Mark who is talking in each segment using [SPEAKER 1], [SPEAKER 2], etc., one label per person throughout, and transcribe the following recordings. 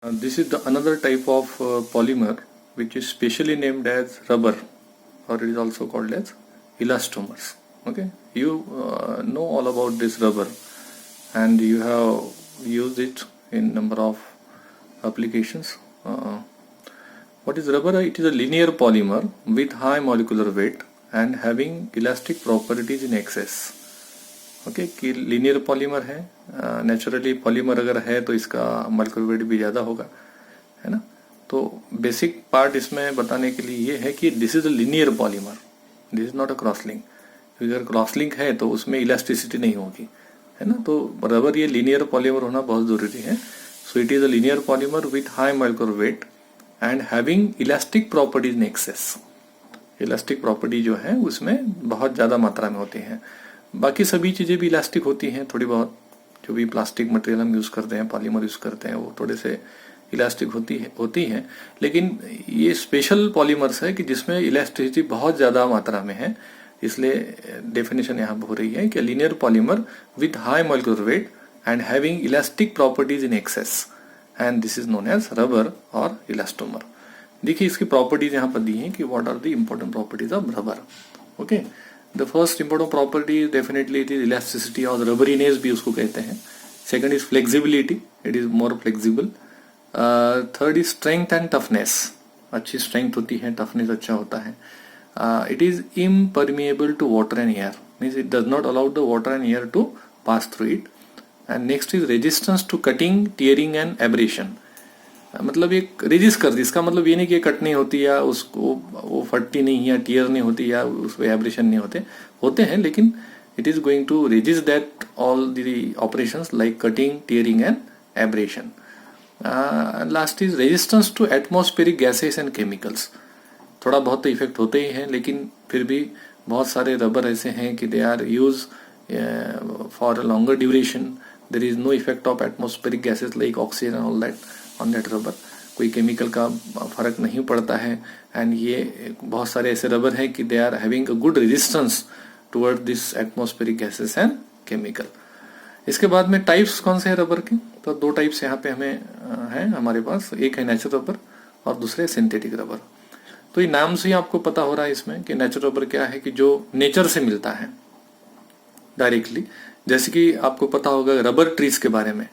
[SPEAKER 1] This is another type of polymer which is specially named as rubber, or it is also called as elastomers. Okay, you know all about this rubber and you have used it in number of applications. What is rubber? It is a linear polymer with high molecular weight and having elastic properties in excess. Okay कि linear polymer है, naturally polymer अगर है तो इसका molecular weight भी ज़्यादा होगा, है ना। तो बेसिक पार्ट इसमें बताने के लिए ये है कि this is a linear polymer, this is not a cross link. अगर क्रॉस लिंक है तो उसमें इलास्टिसिटी नहीं होगी, है ना। तो रबर ये लीनियर पॉलीमर होना बहुत ज़रूरी है। So it is a linear polymer with high molecular weight and having elastic properties in access. Elastic property जो है उसमें बहुत ज़्यादा मात्रा में होती हैं। बाकी सभी चीज़ें भी इलास्टिक होती हैं थोड़ी बहुत, जो भी प्लास्टिक मटेरियल हम यूज़ करते हैं, पॉलीमर यूज़ करते हैं, वो थोड़े से इलास्टिक होती हैं। लेकिन ये स्पेशल पॉलीमर्स है कि जिसमें इलास्टिसिटी बहुत ज़्यादा मात्रा में है। इसलिए डेफिनेशन यहाँ हो रही है कि linear polymer with high molecular weight and having elastic properties in excess, and this is known as rubber और इलास्टोमर। देखिए इसकी प्रॉपर्टीज यहाँ पर दी हैं कि what are the important properties of rubber. Okay, the first important property definitely it is elasticity और rubberiness भी उसको कहते हैं। Second is flexibility, it is more flexible. Third is strength and toughness, अच्छी स्ट्रेंथ होती है, टफनेस अच्छा होता है। It is impermeable to water and air, means it does not allow the water and air to pass through it. And next is resistance to cutting, tearing and abrasion, मतलब एक resist कर दी, इसका मतलब ये नहीं कि कट नहीं होती या उसको वो फटती नहीं या टीयर नहीं होती या उसमें एब्रेशन नहीं होते हैं, लेकिन it is going to resist that all the operations like cutting, tearing and abrasion. Last is resistance to atmospheric gases and chemicals. थोड़ा बहुत तो इफेक्ट होते ही हैं, लेकिन फिर भी बहुत सारे रबर ऐसे हैं कि they are use for a longer duration. There is no effect of atmospheric gases like oxygen and all that on that rubber, कोई केमिकल का फर्क नहीं पड़ता है। एंड ये बहुत सारे ऐसे रबर है कि they are having a good resistance toward this atmospheric gases and chemical. इसके बाद में टाइप्स कौन से हैं रबर के, तो दो टाइप्स यहाँ पे हमें हैं हमारे पास, एक है नेचुरल रबर और दूसरे सिंथेटिक रबर। तो ये नाम से ही आपको पता हो रहा है इसमें कि नेचुरल रबर क्या है कि जो नेचर से मिलता है डायरेक्टली। जैसे कि आपको पता होगा रबर ट्रीज के बारे में,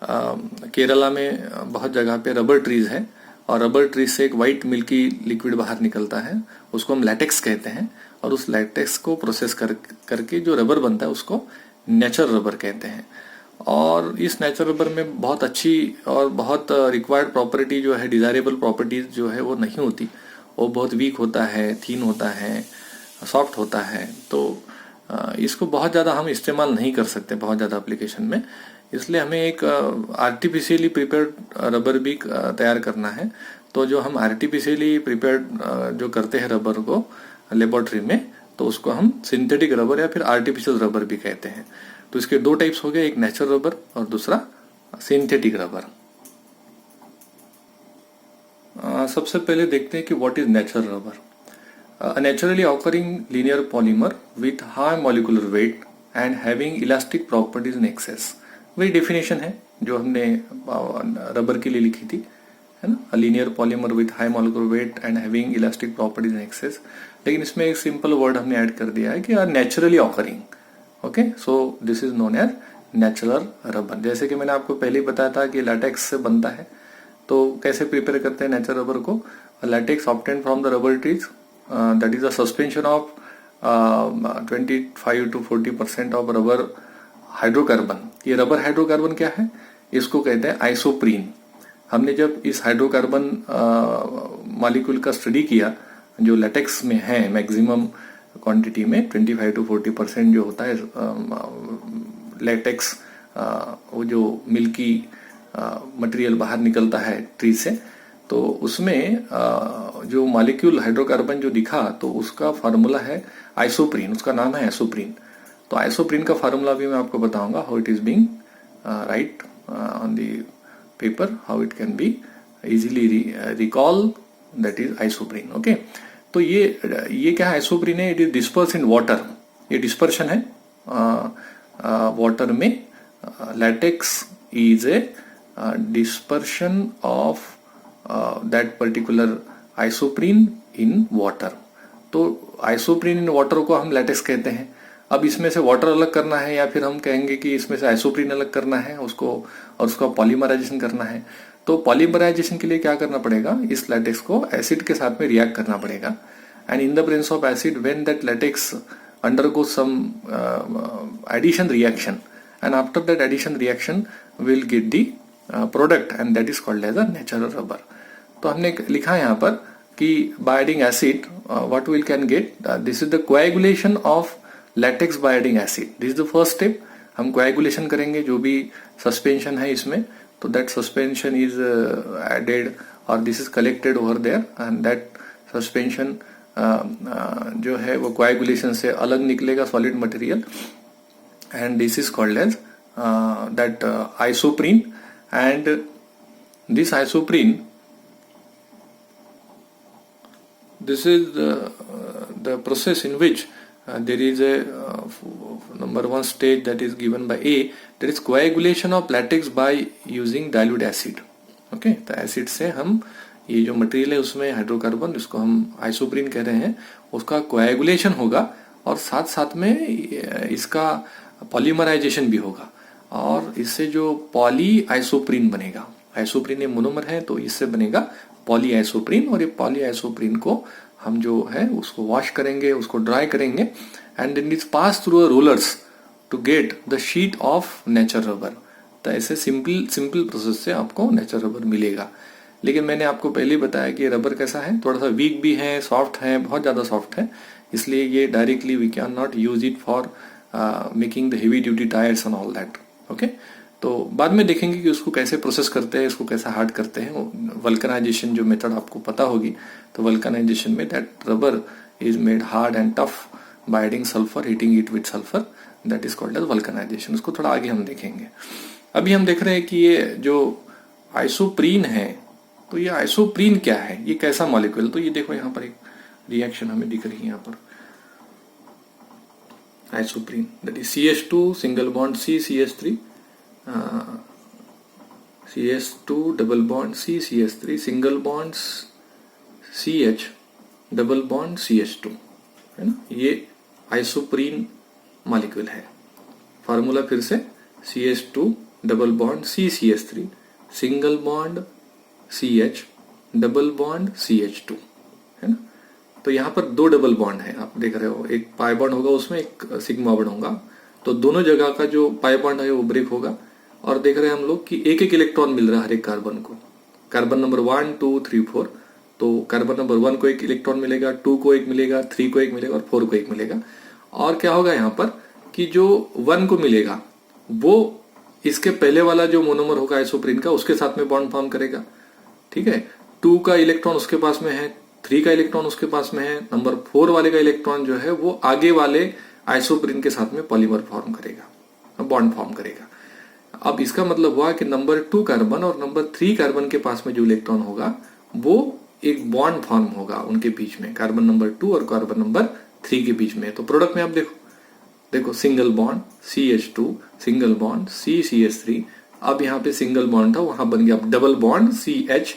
[SPEAKER 1] केरला में बहुत जगह पे रबर ट्रीज है और रबर ट्रीज से एक वाइट मिल्की लिक्विड बाहर निकलता है, उसको हम लैटेक्स कहते हैं। और उस लैटेक्स को प्रोसेस करके जो रबर बनता है उसको नेचुरल रबर कहते हैं। और इस नेचुरल रबर में बहुत अच्छी और बहुत रिक्वायर्ड प्रॉपर्टी जो है, डिजायरेबल प्रॉपर्टीज जो है वो नहीं होती। वो बहुत वीक होता है, थीन होता है, सॉफ्ट होता है। तो इसको बहुत ज़्यादा हम इस्तेमाल नहीं कर सकते बहुत ज़्यादा एप्लीकेशन में, इसलिए हमें एक आर्टिफिशियली प्रिपेयर्ड रबर भी तैयार करना है। तो जो हम आर्टिफिशियली प्रिपेयर्ड जो करते हैं रबर को लेबोरेटरी में, तो उसको हम सिंथेटिक रबर या फिर आर्टिफिशियल रबर भी कहते हैं। तो इसके दो टाइप्स हो गए, एक नेचुरल रबर और दूसरा सिंथेटिक रबर। सबसे पहले देखते हैं कि what is natural rubber. Naturally occurring linear polymer with high molecular weight and having elastic properties in access, वही डेफिनेशन है जो हमने रबर के लिए लिखी थी, है ना। Linear polymer with high molecular weight and having elastic properties in access, लेकिन इसमें एक सिंपल वर्ड हमने ऐड कर दिया है कि are naturally occurring. Okay, so this is known as natural rubber. जैसे कि मैंने आपको पहले ही बताया था कि लैटेक्स से बनता है, तो कैसे प्रिपेयर करते हैं नेचुरल रबर को। Latex obtain from the rubber trees, that is a suspension of 25 to 40% of rubber hydrocarbon. ये रबर हाइड्रोकार्बन क्या है, इसको कहते हैं आइसोप्रीन। हमने जब इस हाइड्रोकार्बन मॉलिक्यूल का स्टडी किया जो लेटेक्स में है मैक्सिमम क्वांटिटी में 25 to 40% जो होता है लेटेक्स, वो जो मिल्की मटेरियल बाहर निकलता है ट्री से, तो उसमें जो मॉलिक्यूल हाइड्रोकार्बन जो दिखा तो उसका फार्मूला है आइसोप्रीन, उसका नाम है आइसोप्रीन। तो आइसोप्रीन का फार्मूला भी मैं आपको बताऊंगा, how it is being right on the paper, how it can be easily recall, that is isoprene. Okay, तो ये क्या है, आइसोप्रीन है, it is disperse in water, ये डिस्पर्शन है वाटर में। Latex is a dispersion of that particular isoprene in water. तो isoprene in water को हम लैटेक्स कहते हैं. अब इसमें से वाटर अलग करना है या फिर हम कहेंगे कि इसमें से आइसोप्रीन अलग करना है उसको, और उसका पॉलीमराइजेशन करना है. तो पॉलीमराइजेशन के लिए क्या करना पड़ेगा, इस लैटेक्स को एसिड के साथ में रिएक्ट करना पड़ेगा. And in the presence of acid when that latex undergo some addition reaction, and after that addition reaction will get the product, and that is called as a natural rubber. तो हमने लिखा है यहाँ पर कि by adding acid what we can get, this is the coagulation of latex by adding acid. This is the first step. हम coagulation करेंगे जो भी suspension है इसमें, तो that suspension is added or this is collected over there, and that suspension जो है वो coagulation से अलग निकलेगा solid material, and this is called as that isoprene. And this isoprene, this is the process in which there is a number one stage that is given by A, there is coagulation of latex by using dilute acid. Okay, तो acid से हम ये जो material है उसमें hydrocarbon, जिसको हम isoprene कह रहे हैं, उसका कोएगुलेशन होगा और साथ साथ में इसका पॉलीमराइजेशन भी होगा, और इससे जो पॉली आइसोप्रीन बनेगा, आइसोप्रीन ये मोनोमर है तो इससे बनेगा पॉली आइसोप्रीन, और ये पॉली आइसोप्रीन को हम जो है उसको वॉश करेंगे, उसको ड्राई करेंगे, and then it's pass through a rollers to get the sheet of natural rubber. तो ऐसे सिंपल प्रोसेस से आपको नेचुरल रबर मिलेगा. लेकिन मैंने आपको पहले ही बताया कि रबर कैसा है, थोड़ा सा वीक भी है, सॉफ्ट है, बहुत ज्यादा सॉफ्ट है, इसलिए ये directly we can not use it for making the heavy duty tyres and all that. Okay, तो बाद में देखेंगे कि उसको कैसे प्रोसेस करते हैं, इसको कैसे हार्ड करते हैं. वल्कनाइजेशन जो मेथड आपको पता होगी, तो वल्कनाइजेशन में that rubber is made hard and tough by adding sulphur, heating it with sulphur, that is called as vulcanisation. उसको थोड़ा आगे हम देखेंगे. अभी हम देख रहे हैं कि ये जो आइसोप्रीन है, तो ये आइसोप्रीन क्या है, ये कैसा मॉलिक्यूल. तो ये देखो यहाँ पर एक रिएक्शन हमें दिख रही है यहाँ पर, isoprene that is CH2 single bond C CH3, CH2 double bond C CH3 single bond CH double bond CH2, है ना. ये आइसोप्रीन मॉलिक्यूल है. फार्मूला फिर से CH2 double bond C CH3 single bond CH double bond CH2, है ना. तो यहाँ पर दो डबल बॉन्ड है, आप देख रहे हो, एक पाई बॉन्ड होगा उसमें, एक सिग्मा बॉन्ड होगा, तो दोनों जगह का जो पाई बॉन्ड है वो ब्रेक होगा, और देख रहे हैं हम लोग कि एक एक इलेक्ट्रॉन मिल रहा है हर एक कार्बन को. कार्बन नंबर 1 2 3 4, तो कार्बन नंबर 1 को एक इलेक्ट्रॉन मिलेगा, 2 को एक मिलेगा, 3 को एक मिलेगा और 4 को एक मिलेगा. और क्या होगा यहाँ पर कि जो 1 को मिलेगा वो इसके पहले वाला जो मोनोमर होगा आइसोप्रीन का, उसके साथ में बॉन्ड फॉर्म करेगा. ठीक है, 2 का इलेक्ट्रॉन उसके पास में है, 3 का इलेक्ट्रॉन उसके पास में है, नंबर 4 वाले का इलेक्ट्रॉन जो है वो आगे वाले आइसोप्रीन के साथ में पॉलीमर फॉर्म करेगा, बॉन्ड फॉर्म करेगा. अब इसका मतलब हुआ कि नंबर 2 कार्बन और नंबर 3 कार्बन के पास में जो इलेक्ट्रॉन होगा वो एक बॉन्ड फॉर्म होगा उनके बीच में, कार्बन नंबर 2 और कार्बन नंबर 3 के बीच में. तो प्रोडक्ट में आप देखो single bond CH2 single bond C CH3, अब यहाँ पे सिंगल बॉन्ड था, वहां बन गया डबल बॉन्ड CH,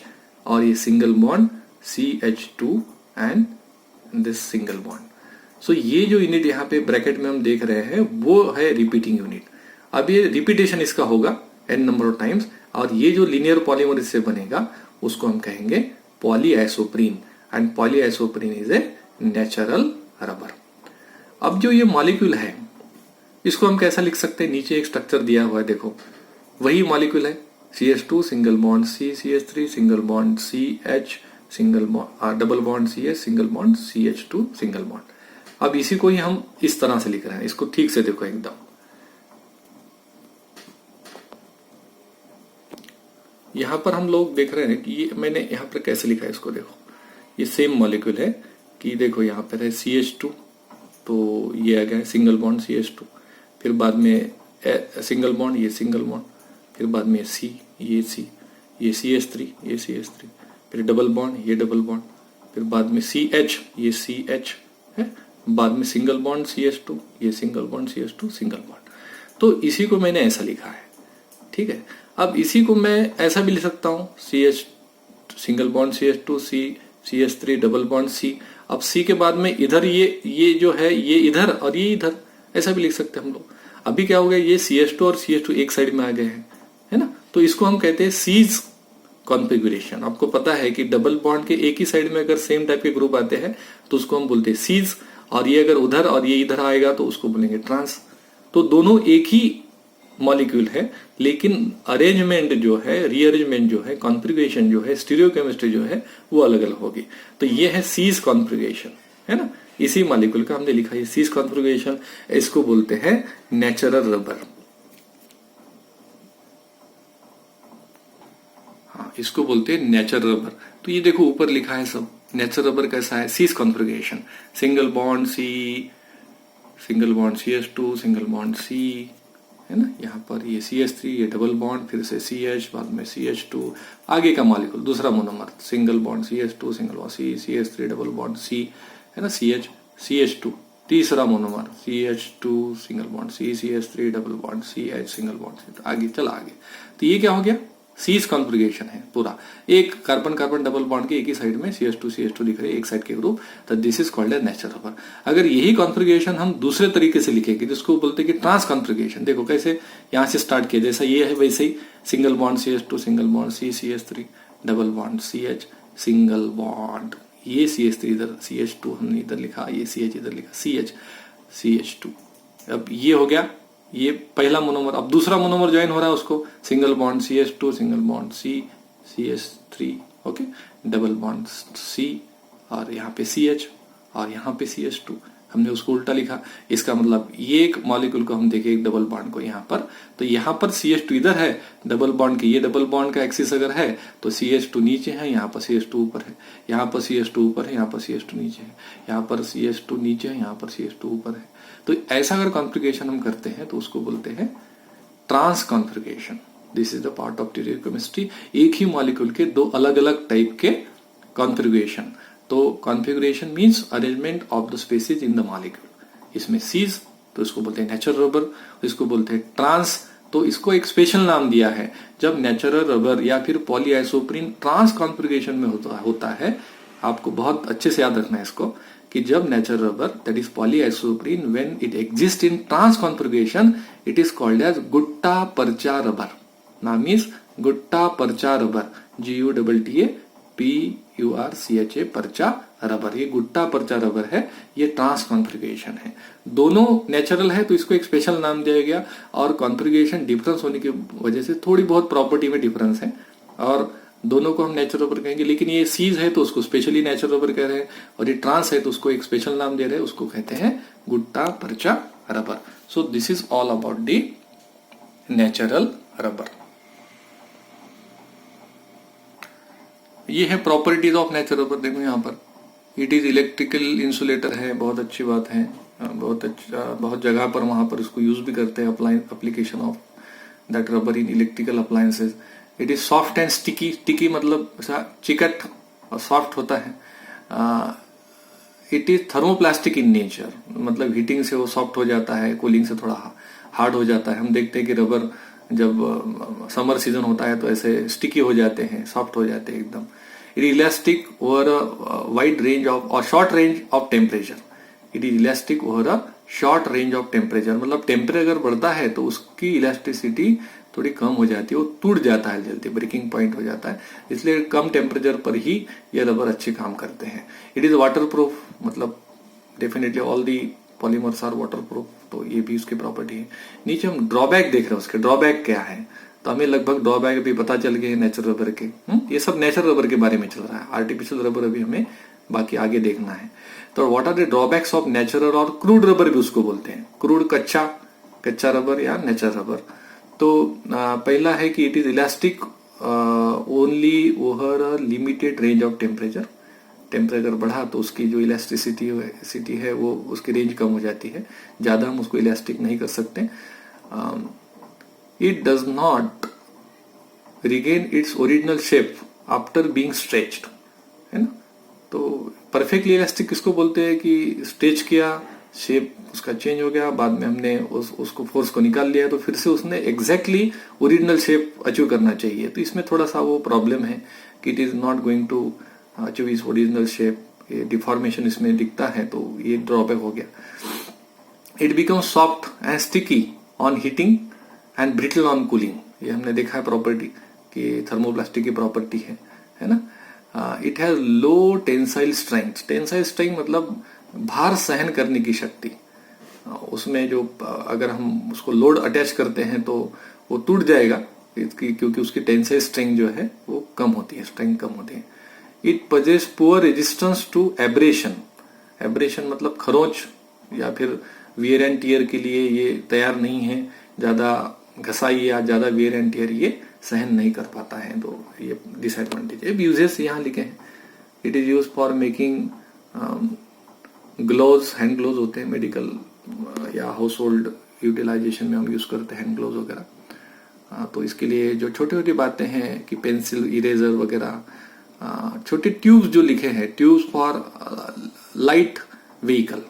[SPEAKER 1] और ये single bond CH2 and this single bond. So ये जो यूनिट यहाँ पे ब्रैकेट में हम देख रहे हैं वो है रिपीटिंग यूनिट. अब ये रिपीटेशन इसका होगा n नंबर ऑफ टाइम्स, और ये जो लीनियर पॉलीमर इससे बनेगा उसको हम कहेंगे polyisoprene, and polyisoprene is a natural rubber. अब जो ये मॉलिक्यूल है इसको हम कैसा लिख सकते हैं, नीचे एक स्ट्रक्चर दिया हुआ है, देखो वही मॉलिक्यूल है, CH2 single bond C CH3 single bond CH single bond double bond CH single bond CH2 single bond. अब इसी को ही हम इस तरह से लिख रहे हैं, इसको ठीक से देखो एकदम. यहां पर हम लोग देख रहे हैं कि ये मैंने यहां पर कैसे लिखा है, इसको देखो, ये सेम मॉलिक्यूल है कि देखो यहां पर है CH2, तो ये आ गया सिंगल बॉन्ड CH2, फिर बाद में सिंगल बॉन्ड, ये सिंगल बॉन्ड, फिर बाद में C, ये CH3, ये CH3, फिर डबल बॉन्ड, ये डबल बॉन्ड, फिर बाद में CH, ये CH है, बाद में सिंगल बॉन्ड CH2, ये single bond CH2 single bond. तो इसी को मैंने ऐसा लिखा है. ठीक है, अब इसी को मैं ऐसा भी लिख सकता हूँ, CH single bond CH2 C CH3 double bond C। अब C के बाद में इधर ये जो है ये इधर और ये इधर, ऐसा भी लिख सकते हैं हम लोग। अभी क्या हो गया, ये CH2 और CH2 एक साइड में आ गए हैं, है ना। तो इसको हम कहते हैं सीज कॉन्फ़िगरेशन। आपको पता है कि डबल बॉन्ड के एक ही साइड में अगर सेम टाइप के ग्रुप आते हैं तो उसको हम बोलते हैं सीज, और ये अगर उधर और ये इधर आएगा तो उसको बोलेंगे ट्रांस। तो दोनों एक ही मॉलिक्यूल है, लेकिन अरेंजमेंट जो है, रीअरेंजमेंट जो है, कॉन्फ़िगरेशन जो है, स्टीरियोकेमिस्ट्री जो है वो अलग अलग होगी। तो ये है सीज कॉन्फ़िगरेशन, है ना। इसी मॉलिक्यूल का हमने लिखा है सीज कॉन्फ़िगरेशन। इसको बोलते हैं नेचुरल रबर। हाँ, इसको बोलते हैं नेचुरल रबर। तो ये देखो ऊपर लिखा है सब, नेचुरल रबर कैसा है, cis configuration, single bond CH2 single bond C, है ना। यहाँ पर ये CH3, ये डबल बॉन्ड, फिर से CH, बाद में CH2, आगे का मॉलिक्यूल दूसरा monomer, single bond CH2 single bond C, CH3 double bond C, है ना, CH2, तीसरा monomer CH2 single bond C, CH3 double bond CH single bond, आगे चला आगे। तो ये क्या हो गया, सीज कॉन्फ़िगरेशन है पूरा। एक कार्बन कार्बन डबल बॉन्ड के एक ही साइड में CH2 दिख रहे हैं, एक साइड के ग्रुप, तो this is called as natural rubber. अगर यही कॉन्फ़िगरेशन हम दूसरे तरीके से लिखेंगे जिसको बोलते हैं कि ट्रांस कॉन्फ़िगरेशन, देखो कैसे यहां से स्टार्ट किया, जैसा ये है वैसे ही, single bond CH2 single bond C, CH3 double bond CH single bond, ये CH3 इधर, CH2 हमने इधर लिखा, ये CH इधर लिखा, CH2। अब ये हो गया, ये पहला मोनोमर। अब दूसरा मोनोमर ज्वाइन हो रहा है उसको, single bond CH2 single bond C, CH3, okay, double bond C, और यहाँ पे CH, और यहाँ पे CH2। हमने उसको उल्टा लिखा। इसका मतलब ये एक मॉलिक्यूल को हम देखें, एक डबल बॉन्ड को यहाँ पर, तो यहाँ पर CH2 इधर है, डबल बॉन्ड के ये डबल बॉन्ड का एक्सिस अगर है तो CH2 नीचे है, यहाँ पर CH2 ऊपर है, यहाँ पर CH2 ऊपर है, यहाँ पर CH2 नीचे है, यहाँ पर CH2 नीचे है, यहाँ पर CH2 ऊपर है। तो ऐसा अगर कॉन्फ़िगरेशन हम करते हैं तो उसको बोलते हैं trans configuration. This is the part of stereochemistry. एक ही मॉलिक्यूल के दो अलग अलग टाइप के कॉन्फ़िगरेशन। तो configuration means arrangement of the species in the molecule. इसमें सीज तो इसको बोलते हैं नेचुरल रबर, इसको बोलते हैं ट्रांस, तो इसको एक स्पेशल नाम दिया है। जब नेचुरल रबर या फिर पॉलीआइसोप्रीन ट्रांस कॉन्फ़िगरेशन में होता है, आपको बहुत अच्छे से याद रखना है इसको, कि जब natural rubber that is polyisoprene when it exist in trans configuration it is called as gutta percha rubber. नाम means Gutta percha rubber, GUTTA पर्चा रबर। ये गुट्टा पर्चा रबर है, ये ट्रांस कॉन्फ़िगरेशन है। दोनों नेचुरल है तो इसको एक स्पेशल नाम दिया गया, और कॉन्फ़िगरेशन डिफरेंस होने की वजह से थोड़ी बहुत प्रॉपर्टी में डिफरेंस है, और दोनों को हम नेचुरल रबर कहेंगे। लेकिन ये सीज है तो उसको स्पेशली नेचुरल रबर कह रहे हैं, और ये ट्रांस है तो उसको एक स्पेशल नाम दे रहे हैं, उसको कहते हैं Gutta percha rubber. So this is all about the natural rubber. ये है प्रॉपर्टीज ऑफ नेचुरल रबर। देखो यहाँ पर इट इज इलेक्ट्रिकल इंसुलेटर है, बहुत अच्छी बात है, बहुत अच्छा, बहुत जगह पर वहां पर इसको यूज भी करते हैं, application of that rubber in electrical appliances. It is soft and sticky, sticky मतलब ऐसा चिकट और सॉफ्ट होता है। It is thermoplastic in nature, मतलब हीटिंग से वो सॉफ्ट हो जाता है, कूलिंग से थोड़ा हार्ड हो जाता है। हम देखते हैं कि रबर जब समर सीजन होता है तो ऐसे स्टिकी हो जाते हैं, सॉफ्ट हो जाते हैं एकदम। It is elastic over a wide range of और short range of temperature. It is elastic over a short range of temperature, मतलब टेम्परेचर अगर बढ़ता है तो उसकी इलास्टिसिटी थोड़ी कम हो जाती है, वो टूट जाता है जल्दी, ब्रेकिंग पॉइंट हो जाता है। इसलिए कम टेम्परेचर पर ही ये रबर अच्छे काम करते हैं। इट इज वाटर प्रूफ, मतलब definitely all the polymers are waterproof, तो ये भी उसकी प्रॉपर्टी है। नीचे हम ड्रॉबैक देख रहे हैं, उसके ड्रॉबैक क्या है, तो हमें लगभग ड्रॉबैक भी पता चल गए नेचुरल रबर के। ये सब नेचुरल रबर के बारे में चल रहा है, आर्टिफिशियल रबर अभी हमें बाकी आगे देखना है। तो what are the drawbacks of natural और क्रूड रबर भी उसको बोलते हैं, क्रूड कच्चा रबर या नेचुरल रबर। तो पहला है कि it is elastic only over a limited range of temperature. Temperature बढ़ा तो उसकी जो इलास्टिसिटी है वो उसकी रेंज कम हो जाती है, ज्यादा हम उसको इलास्टिक नहीं कर सकते। It does not regain its original shape after being stretched, है ना। तो परफेक्टली इलास्टिक किसको बोलते हैं कि स्ट्रेच किया शेप उसका चेंज हो गया, बाद में हमने उसको फोर्स को निकाल लिया, तो फिर से उसने एग्जैक्टली ओरिजिनल शेप अचीव करना चाहिए। तो इसमें थोड़ा सा वो प्रॉब्लम है कि it is not going to achieve is original shape, ये डिफॉर्मेशन इसमें दिखता है, तो ये ड्रॉबैक हो गया। It become soft and sticky on heating and brittle on cooling, ये हमने देखा है प्रॉपर्टी कि थर्मोप्लास्टिक की प्रॉपर्टी है ना। It has low tensile strength, tensile strength मतलब भार सहन करने की शक्ति। उसमें जो अगर हम उसको लोड अटैच करते हैं तो वो टूट जाएगा, क्योंकि उसकी टेंसाइल स्ट्रेंथ जो है वो कम होती है, स्ट्रेंथ कम होती है। It possess poor resistance to abrasion, abrasion मतलब खरोंच या फिर वियर एंड टियर के लिए ये तैयार नहीं है, ज्यादा घसाई या ज्यादा वियर एंड टियर ये सहन नहीं कर पाता है, तो ये डिसएडवांटेज है। यूजेस यहाँ लिखे हैं, it is use for making gloves, hand gloves होते हैं मेडिकल या हाउस होल्ड यूटिलाइजेशन में हम यूज करते हैं हैंड ग्लोव्स वगैरह। तो इसके लिए जो छोटी छोटी बातें हैं कि पेंसिल, इरेजर वगैरह, छोटे ट्यूब्स जो लिखे हैं, ट्यूब्स फॉर लाइट व्हीकल,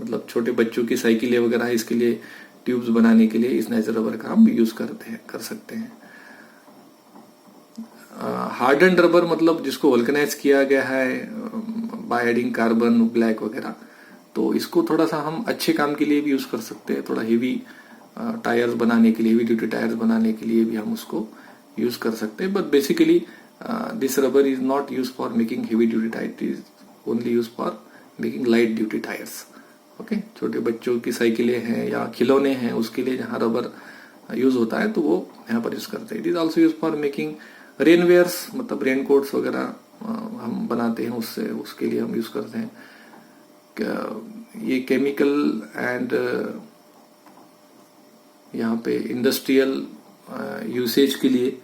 [SPEAKER 1] मतलब छोटे बच्चों की साइकिलें वगैरह, इसके लिए ट्यूब्स बनाने के लिए इस नेचुरल रबर का हम यूज कर सकते हैं। हार्डन रबर मतलब जिसको वल्कनाइज किया गया है बाय एडिंग कार्बन ब्लैक वगैरह, तो इसको थोड़ा सा हम अच्छे काम के लिए भी यूज कर सकते हैं, थोड़ा हेवी टायर्स बनाने के लिए, हेवी ड्यूटी टायर्स बनाने के लिए भी हम उसको यूज कर सकते हैं। But basically this rubber is not use for making heavy duty tyre, it is only use for making light duty tyres. Okay, छोटे बच्चों की साइकिलें हैं या खिलौने हैं, उसके लिए जहाँ रबर यूज होता है तो वो यहाँ पर यूज करते हैं। It is also use for making rainwears, मतलब रेन कोट्स वगैरह हम बनाते हैं, उससे उसके लिए हम यूज करते हैं। ये केमिकल एंड यहाँ पे इंडस्ट्रियल यूसेज के लिए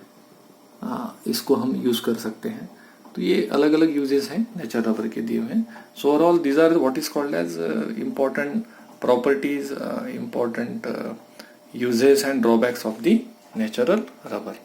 [SPEAKER 1] इसको हम यूज कर सकते हैं। तो ये अलग अलग यूजेस हैं नेचुरल रबर के दिए हुए हैं। So overall these are what is called as important properties, important uses and drawbacks of the natural rubber.